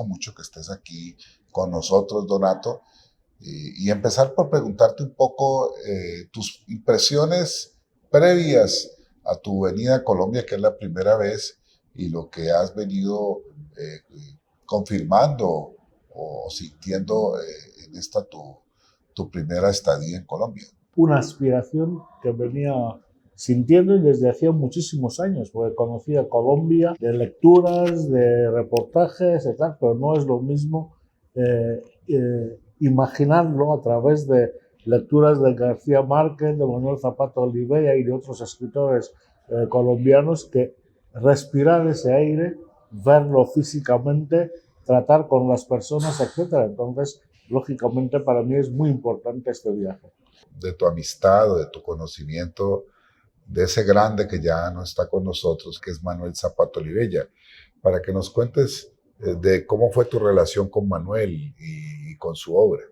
mucho que estés aquí con nosotros, Donato, y empezar por preguntarte un poco tus impresiones previas a tu venida a Colombia, que es la primera vez, y lo que has venido confirmando o sintiendo en esta tu primera estadía en Colombia. Una aspiración que venía sintiendo desde hacía muchísimos años, porque conocía Colombia de lecturas, de reportajes, etc., pero no es lo mismo imaginarlo a través de lecturas de García Márquez, de Manuel Zapata Olivella y de otros escritores colombianos, que respirar ese aire, verlo físicamente, tratar con las personas, etc. Entonces, lógicamente, para mí es muy importante este viaje. De tu amistad o de tu conocimiento de ese grande que ya no está con nosotros, que es Manuel Zapata Olivella, para que nos cuentes de cómo fue tu relación con Manuel y con su obra.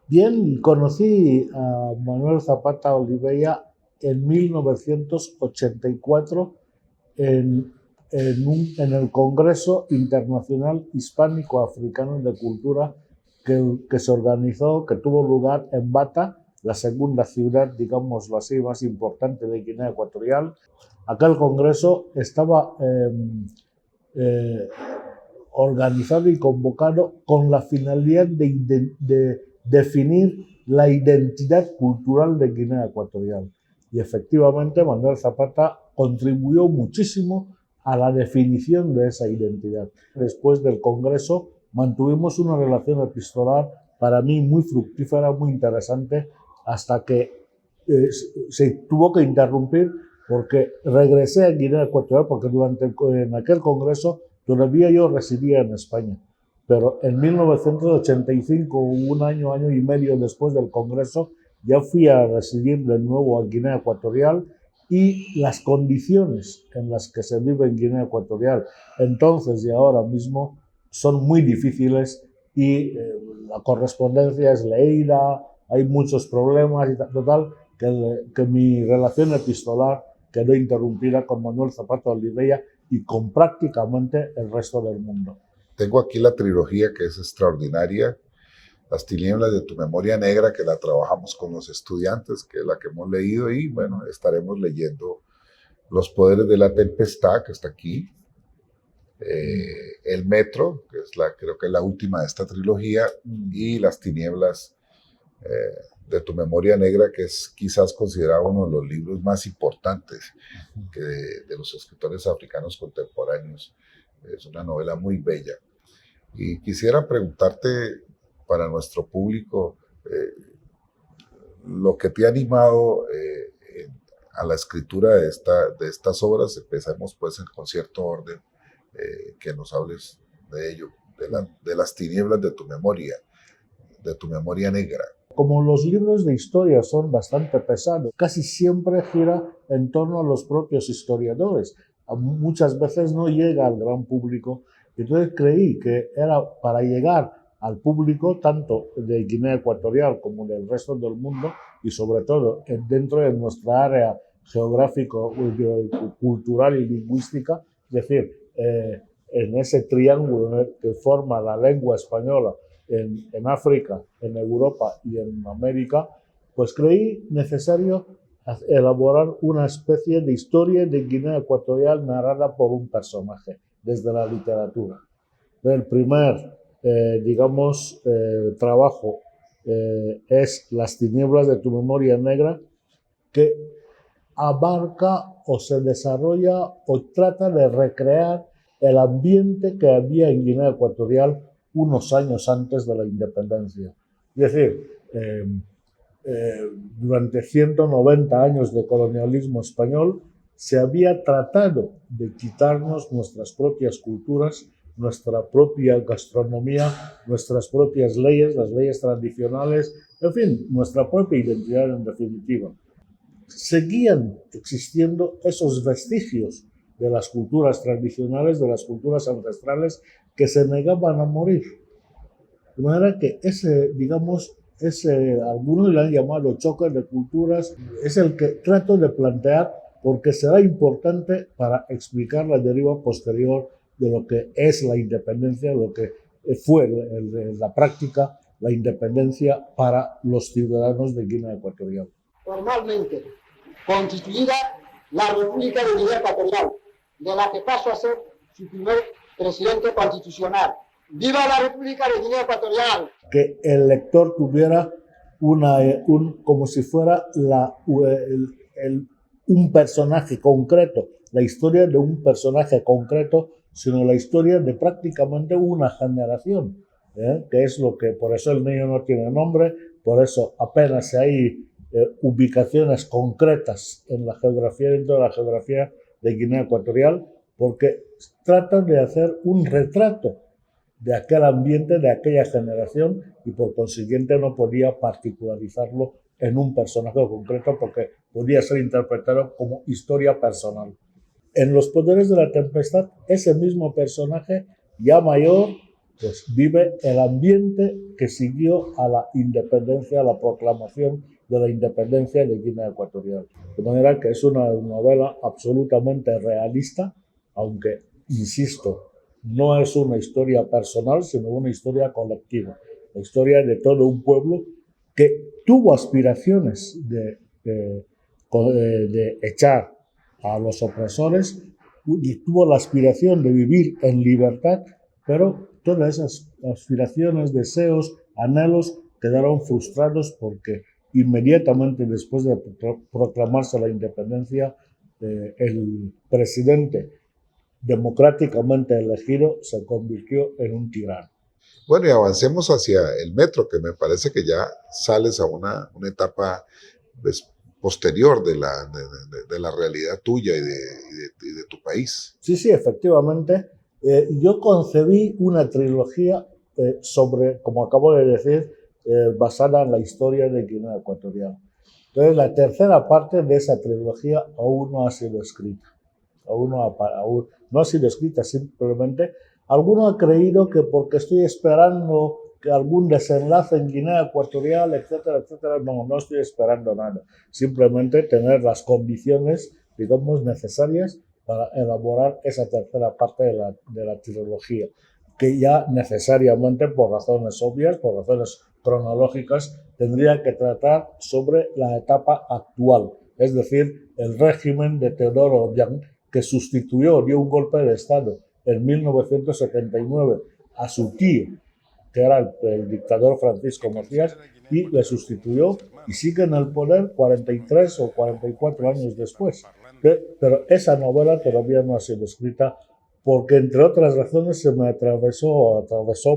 Bien, conocí a Manuel Zapata Olivella en 1984 en el Congreso Internacional Hispánico-Africano de Cultura que se organizó, que tuvo lugar en Bata, la segunda ciudad, digámoslo así, más importante de Guinea Ecuatorial. Aquel congreso estaba organizado y convocado con la finalidad de definir la identidad cultural de Guinea Ecuatorial. Y efectivamente Manuel Zapata contribuyó muchísimo a la definición de esa identidad. Después del Congreso mantuvimos una relación epistolar para mí muy fructífera, muy interesante, hasta que se tuvo que interrumpir porque regresé a Guinea Ecuatorial, porque en aquel Congreso todavía yo residía en España. Pero en 1985, un año y medio después del Congreso, ya fui a residir de nuevo a Guinea Ecuatorial, y las condiciones en las que se vive en Guinea Ecuatorial entonces y ahora mismo son muy difíciles, y la correspondencia es leída, hay muchos problemas y total, que mi relación epistolar quedó interrumpida con Manuel Zapata Olivella y con prácticamente el resto del mundo. Tengo aquí la trilogía que es extraordinaria, Las tinieblas de tu memoria negra, que la trabajamos con los estudiantes, que es la que hemos leído, y bueno, estaremos leyendo Los poderes de la tempestad, que está aquí, El metro, que es creo que es la última de esta trilogía, y Las tinieblas de tu memoria negra, que es quizás considerado uno de los libros más importantes de los escritores africanos contemporáneos. Es una novela muy bella. Y quisiera preguntarte, para nuestro público, lo que te ha animado a la escritura de estas obras. Empecemos pues con cierto orden, que nos hables de ello, de las tinieblas de tu memoria negra. Como los libros de historia son bastante pesados, casi siempre gira en torno a los propios historiadores. Muchas veces no llega al gran público. Entonces creí que era para llegar al público tanto de Guinea Ecuatorial como del resto del mundo, y sobre todo dentro de nuestra área geográfico, cultural y lingüística, es decir, en ese triángulo que forma la lengua española en África, en Europa y en América, pues creí necesario elaborar una especie de historia de Guinea Ecuatorial narrada por un personaje desde la literatura. El primer trabajo es Las tinieblas de tu memoria negra, que abarca o se desarrolla o trata de recrear el ambiente que había en Guinea Ecuatorial unos años antes de la independencia. Es decir, durante 190 años de colonialismo español se había tratado de quitarnos nuestras propias culturas, nuestra propia gastronomía, nuestras propias leyes, las leyes tradicionales, en fin, nuestra propia identidad en definitiva. Seguían existiendo esos vestigios de las culturas tradicionales, de las culturas ancestrales, que se negaban a morir. De manera que algunos le han llamado choque de culturas, es el que trato de plantear, porque será importante para explicar la deriva posterior de lo que es la independencia, lo que fue en la práctica la independencia para los ciudadanos de Guinea Ecuatorial. Formalmente constituida la República de Guinea Ecuatorial, de la que paso a ser su primer presidente constitucional. ¡Viva la República de Guinea Ecuatorial! Que el lector tuviera como si fuera un personaje concreto, la historia de un personaje concreto, sino la historia de prácticamente una generación, que es lo que, por eso el niño no tiene nombre, por eso apenas hay ubicaciones concretas en la geografía, dentro de la geografía de Guinea Ecuatorial, porque tratan de hacer un retrato de aquel ambiente, de aquella generación, y por consiguiente no podía particularizarlo en un personaje concreto porque podía ser interpretado como historia personal. En Los Poderes de la Tempestad, ese mismo personaje, ya mayor, pues vive el ambiente que siguió a la independencia, a la proclamación de la independencia de Guinea Ecuatorial. De manera que es una novela absolutamente realista, aunque, insisto, no es una historia personal, sino una historia colectiva, la historia de todo un pueblo que tuvo aspiraciones de echar a los opresores y tuvo la aspiración de vivir en libertad, pero todas esas aspiraciones, deseos, anhelos quedaron frustrados porque inmediatamente después de proclamarse la independencia, el presidente democráticamente elegido se convirtió en un tirano. Bueno, y avancemos hacia el metro, que me parece que ya sales a una etapa pues, posterior de la realidad tuya y de tu país. Sí, efectivamente. Yo concebí una trilogía sobre, como acabo de decir, basada en la historia de Guinea Ecuatorial. Entonces, la tercera parte de esa trilogía aún no ha sido escrita. Aún no ha sido escrita, simplemente alguno ha creído que porque estoy esperando que algún desenlace en Guinea Ecuatorial, etcétera, etcétera, no estoy esperando nada. Simplemente tener las condiciones, digamos, necesarias para elaborar esa tercera parte de la trilogía, que ya necesariamente, por razones obvias, por razones cronológicas, tendría que tratar sobre la etapa actual, es decir, el régimen de Teodoro Obiang, que dio un golpe de Estado en 1979 a su tío, que era el dictador Francisco Macías, y le sustituyó y sigue en el poder 43 o 44 años después. Pero esa novela todavía no ha sido escrita porque, entre otras razones, se me atravesó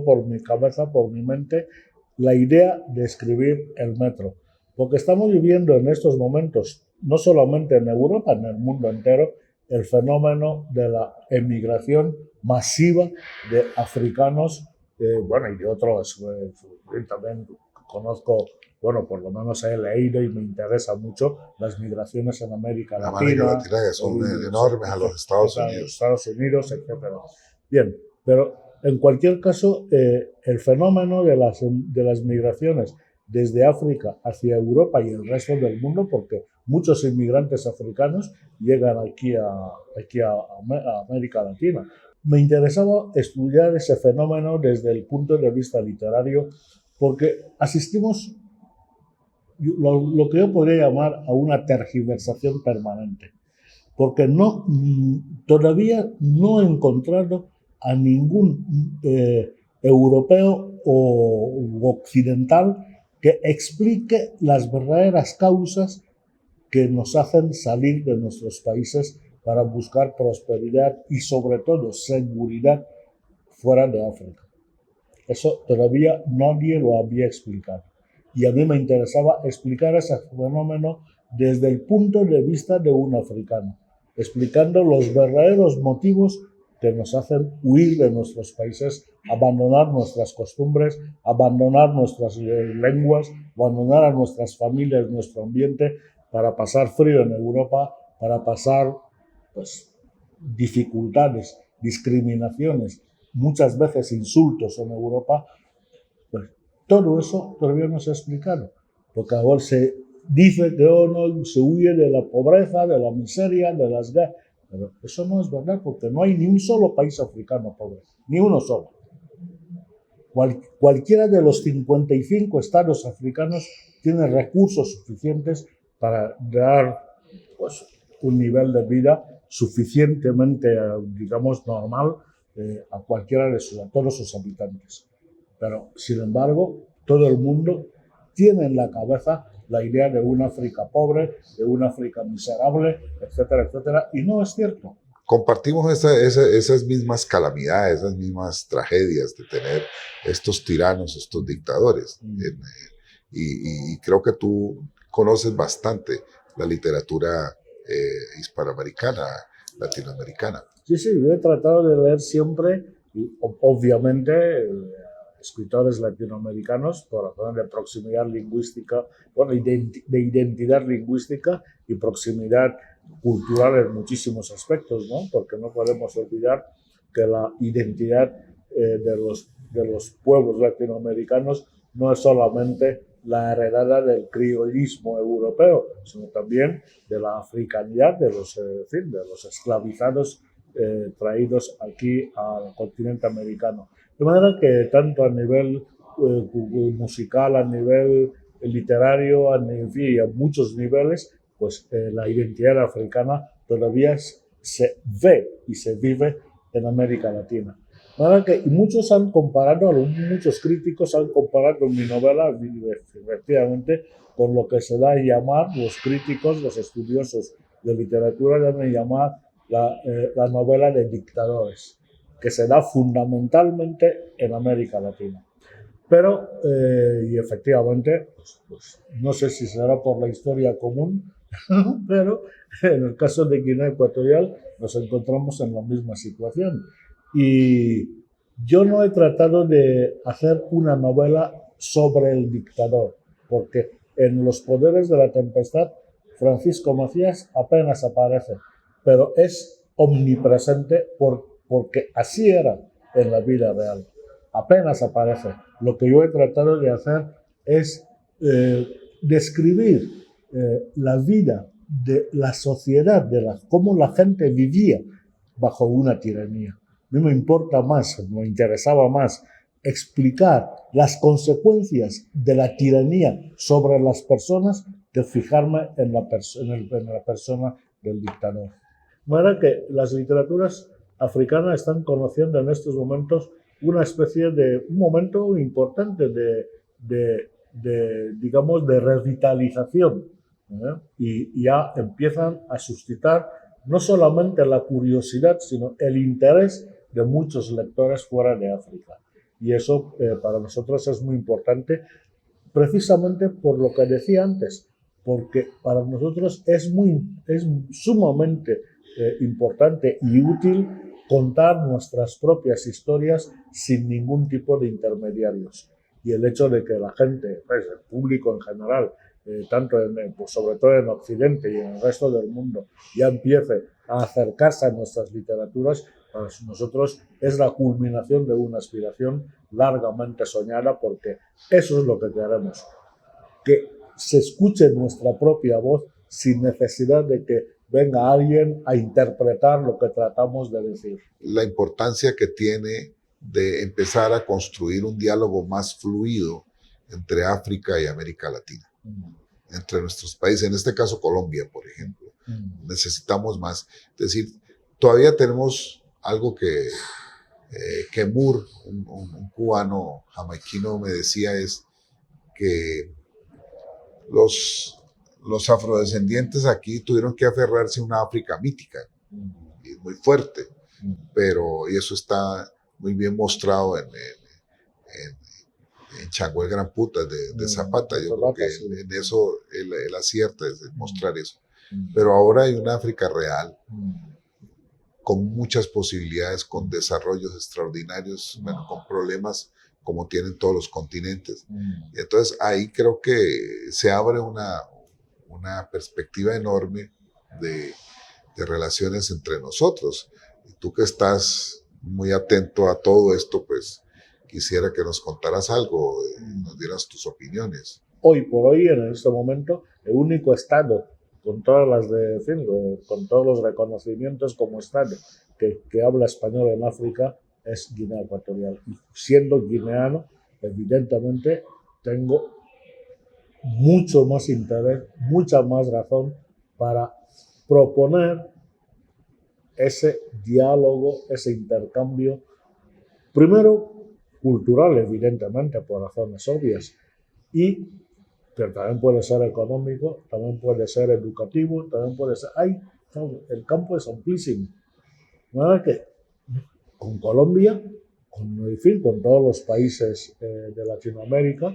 por mi cabeza, por mi mente, la idea de escribir el metro. Porque estamos viviendo en estos momentos, no solamente en Europa, en el mundo entero, el fenómeno de la emigración masiva de africanos, y de otros. También conozco, por lo menos he leído y me interesa mucho las migraciones en América Latina. Que son enormes a los Estados Unidos. Los Estados Unidos, etc. Bien, pero en cualquier caso, el fenómeno de las migraciones desde África hacia Europa y el resto del mundo, porque muchos inmigrantes africanos llegan aquí a América Latina. Me interesaba estudiar ese fenómeno desde el punto de vista literario, porque asistimos lo que yo podría llamar a una tergiversación permanente, porque todavía no he encontrado a ningún europeo o occidental que explique las verdaderas causas que nos hacen salir de nuestros países para buscar prosperidad y, sobre todo, seguridad fuera de África. Eso todavía nadie lo había explicado. Y a mí me interesaba explicar ese fenómeno desde el punto de vista de un africano, explicando los verdaderos motivos que nos hacen huir de nuestros países, abandonar nuestras costumbres, abandonar nuestras lenguas, abandonar a nuestras familias, nuestro ambiente, para pasar frío en Europa, para pasar dificultades, discriminaciones, muchas veces insultos en Europa. Pues todo eso todavía no se ha explicado, porque ahora se dice que se huye de la pobreza, de la miseria, de las guerras. Pero eso no es verdad, porque no hay ni un solo país africano pobre, ni uno solo. Cualquiera de los 55 estados africanos tiene recursos suficientes para dar, pues, un nivel de vida suficientemente, digamos, normal a cualquiera de a todos sus habitantes. Pero, sin embargo, todo el mundo tiene en la cabeza la idea de un África pobre, de un África miserable, etcétera, etcétera, y no es cierto. Compartimos esas mismas calamidades, esas mismas tragedias de tener estos tiranos, estos dictadores. Y creo que tú conoces bastante la literatura hispanoamericana, latinoamericana. Sí, yo he tratado de leer siempre, y obviamente, escritores latinoamericanos por razones de proximidad lingüística, bueno, de identidad lingüística y proximidad cultural en muchísimos aspectos, ¿no? Porque no podemos olvidar que la identidad de los pueblos latinoamericanos no es solamente la heredada del criollismo europeo, sino también de la africanidad de los esclavizados traídos aquí al continente americano. De manera que tanto a nivel musical, a nivel literario, a muchos niveles, pues la identidad africana todavía se ve y se vive en América Latina. De manera que muchos críticos han comparado mi novela, efectivamente, con lo que se da a llamar, los críticos, los estudiosos de literatura, dan a llamar la novela de dictadores, que se da fundamentalmente en América Latina. Pero, y efectivamente, pues, no sé si será por la historia común, pero en el caso de Guinea Ecuatorial nos encontramos en la misma situación. Y yo no he tratado de hacer una novela sobre el dictador, porque en Los poderes de la tempestad Francisco Macías apenas aparece, pero es omnipresente porque así era en la vida real. Apenas aparece. Lo que yo he tratado de hacer es describir la vida de la sociedad, cómo la gente vivía bajo una tiranía. A mí me importa más, me interesaba más explicar las consecuencias de la tiranía sobre las personas que fijarme en la persona del dictador. De manera que las literaturas africanas están conociendo en estos momentos una especie de un momento importante digamos, de revitalización, y ya empiezan a suscitar no solamente la curiosidad, sino el interés de muchos lectores fuera de África. Y eso para nosotros es muy importante, precisamente por lo que decía antes, porque para nosotros es sumamente importante y útil contar nuestras propias historias sin ningún tipo de intermediarios. Y el hecho de que la gente, pues, el público en general, tanto pues sobre todo en Occidente y en el resto del mundo, ya empiece a acercarse a nuestras literaturas, para nosotros es la culminación de una aspiración largamente soñada, porque eso es lo que queremos, que se escuche nuestra propia voz sin necesidad de que venga alguien a interpretar lo que tratamos de decir. La importancia que tiene de empezar a construir un diálogo más fluido entre África y América Latina, entre nuestros países, en este caso Colombia, por ejemplo. Necesitamos más. Es decir, todavía tenemos algo que Moore, un cubano jamaiquino, me decía, es que los afrodescendientes aquí tuvieron que aferrarse a una África mítica, y muy fuerte, y eso está muy bien mostrado en Chango el Gran Puta de Zapata. Yo creo que en eso él acierta, es mostrar eso. Pero ahora hay una África real, con muchas posibilidades, con desarrollos extraordinarios, bueno, con problemas como tienen todos los continentes. Y entonces ahí creo que se abre una perspectiva enorme de relaciones entre nosotros. Y tú que estás muy atento a todo esto, pues quisiera que nos contaras algo, nos dieras tus opiniones. Hoy por hoy, en este momento, el único estado con todas las de, en fin, con todos los reconocimientos como Estado que habla español en África, es Guinea Ecuatorial. Y siendo guineano, evidentemente tengo mucho más interés, mucha más razón para proponer ese diálogo, ese intercambio, primero cultural, evidentemente, por razones obvias, pero también puede ser económico, también puede ser educativo, también puede ser... el campo es amplísimo. Nada que con Colombia, en fin, con todos los países de Latinoamérica,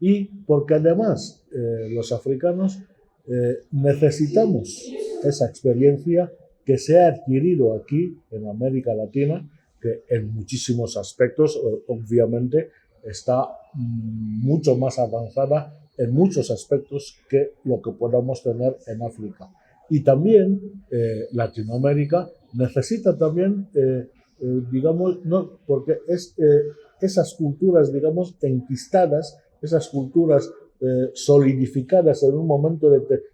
y porque además los africanos necesitamos esa experiencia que se ha adquirido aquí en América Latina, que en muchísimos aspectos obviamente está mucho más avanzada en muchos aspectos que lo que podamos tener en África. Y también Latinoamérica necesita también, digamos, no, porque esas culturas, digamos, enquistadas, esas culturas solidificadas en un momento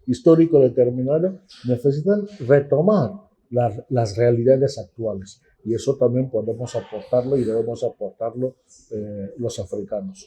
histórico determinado, necesitan retomar las realidades actuales. Y eso también podemos aportarlo y debemos aportarlo los africanos.